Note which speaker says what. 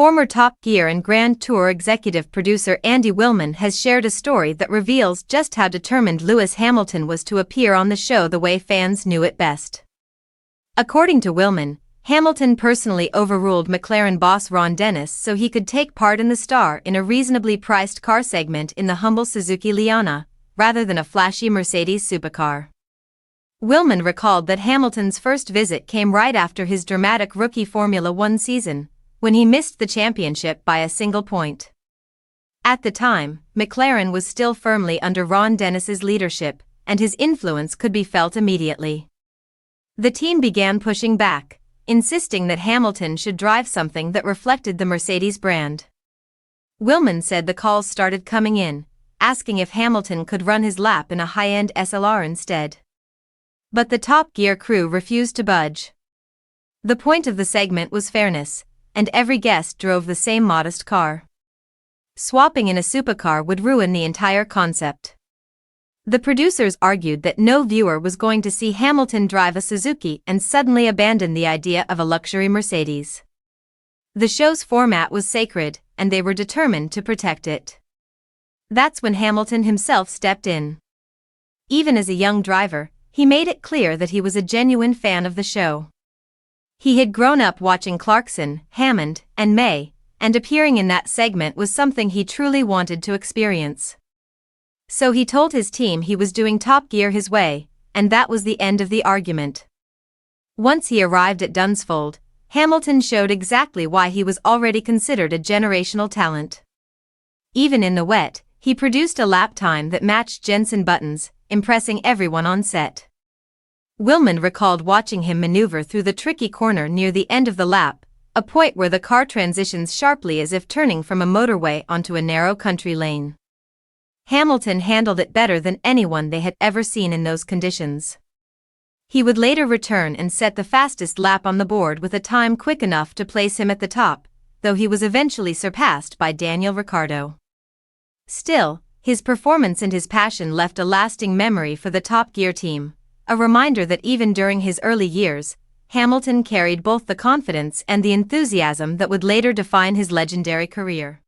Speaker 1: Former Top Gear and Grand Tour executive producer Andy Wilman has shared a story that reveals just how determined Lewis Hamilton was to appear on the show the way fans knew it best. According to Wilman, Hamilton personally overruled McLaren boss Ron Dennis so he could take part in the star in a reasonably priced car segment in the humble Suzuki Liana, rather than a flashy Mercedes supercar. Wilman recalled that Hamilton's first visit came right after his dramatic rookie Formula One season, when he missed the championship by a single point. At the time, McLaren was still firmly under Ron Dennis's leadership, and his influence could be felt immediately. The team began pushing back, insisting that Hamilton should drive something that reflected the Mercedes brand. Wilman said the calls started coming in, asking if Hamilton could run his lap in a high-end SLR instead. But the Top Gear crew refused to budge. The point of the segment was fairness, and every guest drove the same modest car. Swapping in a supercar would ruin the entire concept. The producers argued that no viewer was going to see Hamilton drive a Suzuki and suddenly abandon the idea of a luxury Mercedes. The show's format was sacred, and they were determined to protect it. That's when Hamilton himself stepped in. Even as a young driver, he made it clear that he was a genuine fan of the show. He had grown up watching Clarkson, Hammond, and May, and appearing in that segment was something he truly wanted to experience. So he told his team he was doing Top Gear his way, and that was the end of the argument. Once he arrived at Dunsfold, Hamilton showed exactly why he was already considered a generational talent. Even in the wet, he produced a lap time that matched Jenson Button's, impressing everyone on set. Wilman recalled watching him maneuver through the tricky corner near the end of the lap, a point where the car transitions sharply as if turning from a motorway onto a narrow country lane. Hamilton handled it better than anyone they had ever seen in those conditions. He would later return and set the fastest lap on the board with a time quick enough to place him at the top, though he was eventually surpassed by Daniel Ricciardo. Still, his performance and his passion left a lasting memory for the Top Gear team, a reminder that even during his early years, Hamilton carried both the confidence and the enthusiasm that would later define his legendary career.